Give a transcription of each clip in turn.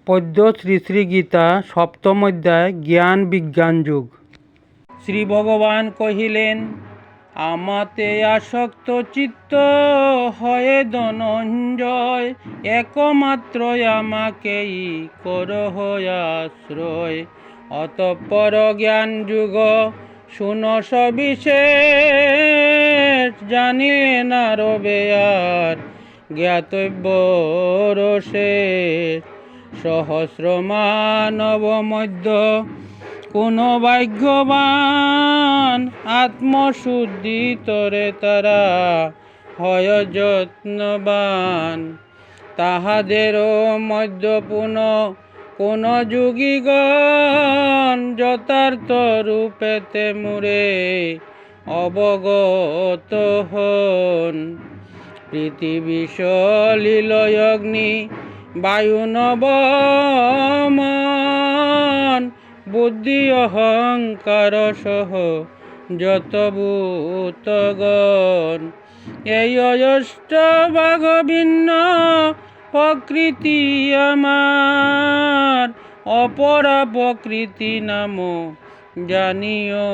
পদ্য শ্রী শ্রী গীতা সপ্তম অধ্যায় জ্ঞান বিজ্ঞান যুগ। শ্রী ভগবান কহিলেন, আমাতে আসক্ত চিত্ত হয়ে ধনঞ্জয়, একমাত্র আমাকেই করহ আশ্রয়। অতঃপর জ্ঞান যুগ শুনো সবিশেষ, জানিলে না রবে আর জ্ঞাতব্য রশেষ। সহস্র মানব মধ্য কোন ভাগ্যবান, আত্মশুদ্ধি তরে তারা হয় যত্নবান। তাহাদেরও মধ্য কোন যোগীগণ, যথার্থ রূপেতে মুরে অবগত হন। পৃথিবী সলিল অগ্নি বায়ু নবমন, বুদ্ধি অহংকার সহ যত ভূতগণ। এই অষ্টভাগ ভিন্ন প্রকৃতি আমার, অপরা প্রকৃতি নাম জানিও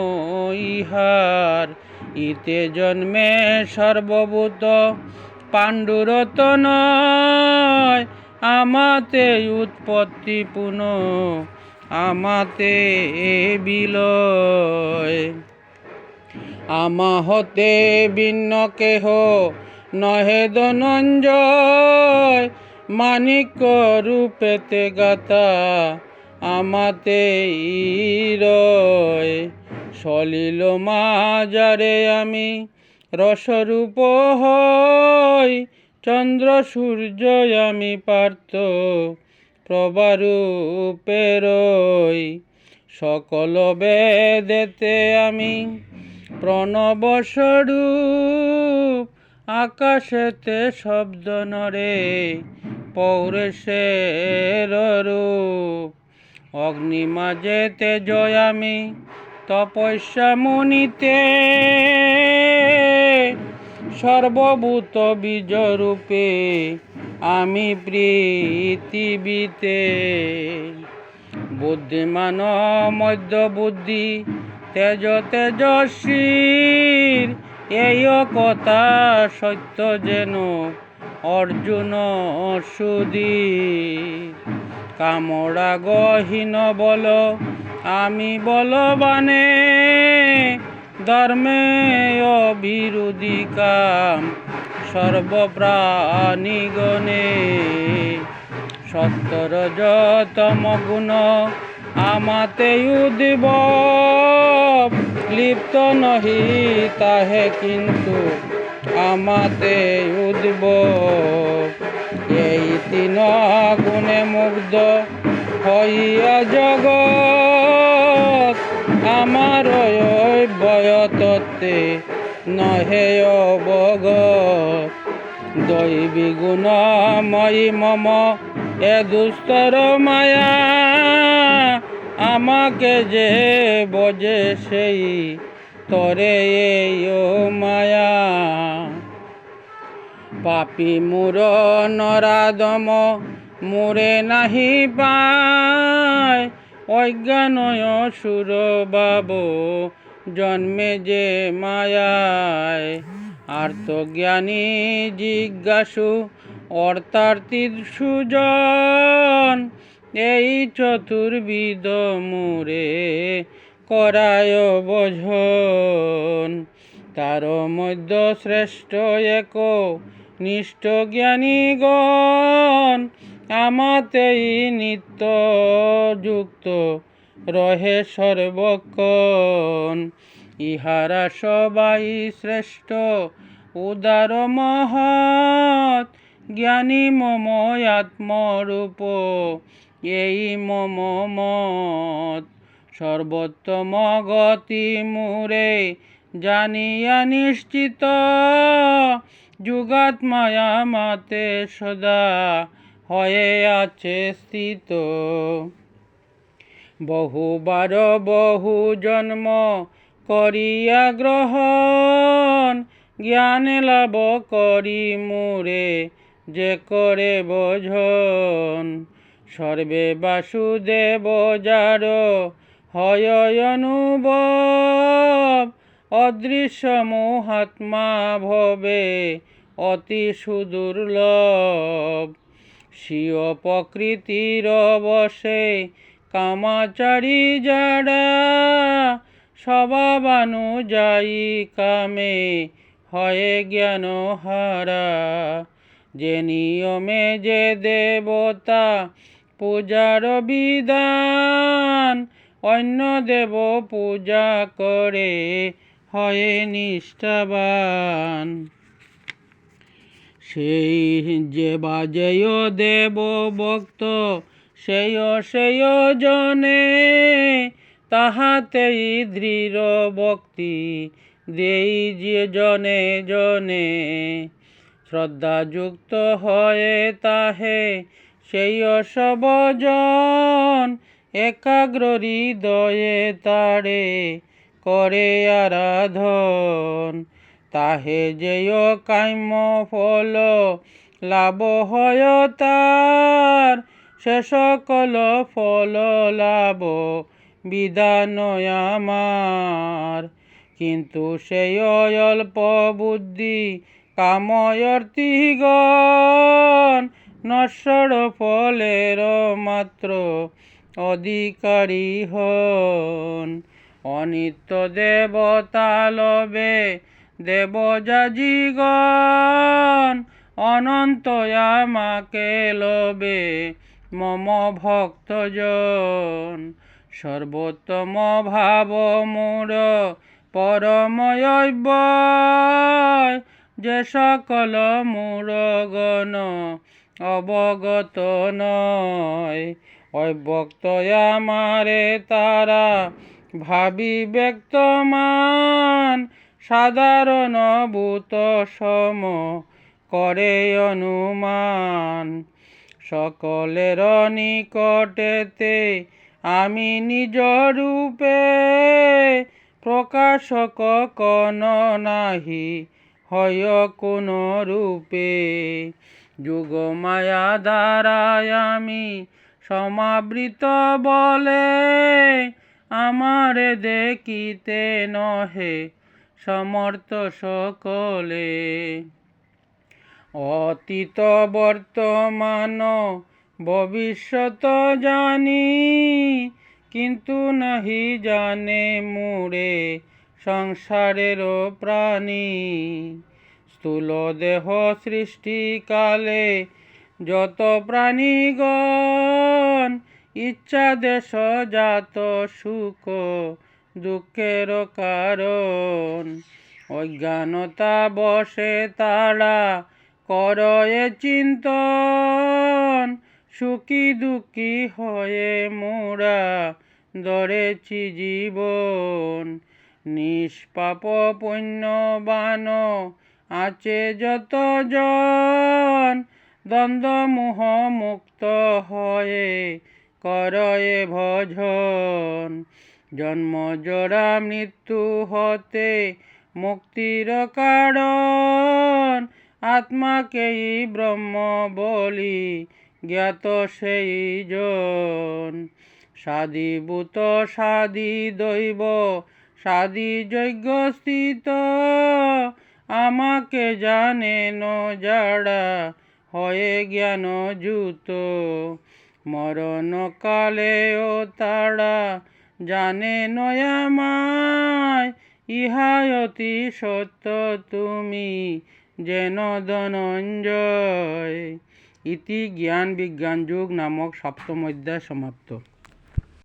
ইহার। ইতে জন্মে সর্বভূত পাণ্ডুরত নয়, আমাতে উৎপত্তি পুনঃ আমাতে বিলয়। আমা হতে ভিন্ন কেহ নহে ধনঞ্জয়, মাণিক্য রূপেতে গাথা আমাতে রয়। সলিল মাজারে আমি রসরূপ হই, চন্দ্র সূর্য আমি পার্থ প্রভারূপে রই। সকল বেদেতে আমি প্রণব স্বরূপ, আকাশেতে শব্দ নরে পৌরেশের রূপ। অগ্নি মাঝে তেজ আমি তপস্যা মুনিতে, সর্বভূত বীজ রূপে আমি পৃথিবীতে। বুদ্ধিমান মধ্য বুদ্ধি তেজ তেজস্বীর, এই কথা সত্য যেন অর্জুন সুধীর। কামরা গহীন বল আমি বলবানে, ধর্মে অবিরোধী কাম সর্বপ্রাণীগণে। সত্তর যতম গুণ আমাতে উদ্ভব, লিপ্ত নহি তাহে কিন্তু আমাতে উদ্ভব। এই তিন গুণে মুগ্ধ হইয়া জগৎ, আমার অব্যয় তত্ত্বে নহে অবগত। দৈবী গুণময়ী মম এ দুস্তর মায়া, আমাকে যে বজে সেই তরে এই মায়া। পাপী মূর নরাদম মুরে নাহি পায়, অজ্ঞানয় সুর ভাব জন্মে যে মায়ায়। আর্তজ্ঞানী জিজ্ঞাসু অর্থার্থী সুজন, এই চতুর্বিধ মুরে করায় বোঝন। তার মধ্য শ্রেষ্ঠ এক নিষ্ঠ জ্ঞানীগণ, আমাতেই নিত্য যুক্ত রহে সর্বক্ষণ। ইহারা সবাই শ্রেষ্ঠ উদার মহৎ, জ্ঞানী মম আত্মরূপ এই মম মত। সর্বোত্তম গতি মুরে জানিয়া নিশ্চিত, যুগাত্মায়া মাতে সদা হয়ে আছে স্থিত। বহুবার বহু জন্ম করিয়া গ্রহণ, জ্ঞান লাভ করি মুরে যে করে বোঝন। সর্বে বাসুদেব যার হয় অনুভব, অদৃশ্য মহাত্মা ভবে অতি সুদুর্লভ। স্বীয় প্রকৃতির বশে কামাচারী যারা, স্বভাবানুযায়ী কামে হয়ে জ্ঞান হারা। যে নিয়মে যে দেবতা পূজার বিধান, অন্য দেব পূজা করে হয়ে নিষ্ঠাবান। সেই যে বাজেয় দেব ভক্ত সেই জনে, তাহাতেই দৃঢ় ভক্তি দেই যে জনে জনে। শ্রদ্ধাযুক্ত হয়ে তাহে সেই সব জন, একাগ্র হৃদয়ে তারে করে আরাধন। তাহে যেয় কাম্য ফল লাভ হয় তার, সে সকল ফল লাভ বিধান আমার। কিন্তু সেই অল্প বুদ্ধি কাময়র্তিগণ, নশ্বর ফলের মাত্র অধিকারী হন। অনিত্য দেবতা লবে দেবযাজীগণ, অনন্ত আমাকে লবে মম ভক্তজন। সর্বোত্তম ভাব মোর পরময়ব্যয়, যে সকল মূঢ়গণ অবগত নয়। অব্যক্ত আমারে তারা ভাবি ব্যক্তমান, সাধারণ ভূত সম করে অনুমান। সকলের নিকটেতে আমি নিজ রূপে, প্রকাশক কোন নাহি হয় কোন রূপে। যুগ মায়া দ্বারায় আমি সমাবৃত বলে, আমারে দেখিতে নহে সমর্থ সকলে। অতীত বর্তমান ভবিষ্যৎ জানি, কিন্তু নাহি জানে মোরে সংসারের প্রাণী। স্থূল দেহ সৃষ্টিকালে যত প্রাণীগণ, ইচ্ছা দেশ জাত সুখ দুঃখের কারণ। অজ্ঞানতা বশে তারা করয়ে চিন্তন, সুখী দুঃখী হয়ে মোরা ধরেছি জীবন। নিষ্পাপ পুণ্যবান আছে যত জন, দ্বন্দ্ব মোহ মুক্ত হয়ে করয়ে ভজন। জন্ম জরা মৃত্যু হতে মুক্তির কারণ, আত্মাকেই ব্রহ্ম বলি জ্ঞাত সেই জন। সাধিভূত সাধি দৈব সাধি যজ্ঞ স্থিত, আমাকে জানে ন যারা হয়ে জ্ঞান যুত। মরণকালেও তারা জানে নয় আমায়, ইহা অতি সত্য তুমি যেন ধনঞ্জয়। ইতি জ্ঞান বিজ্ঞান যুগ নামক সপ্তম অধ্যায় সমাপ্ত।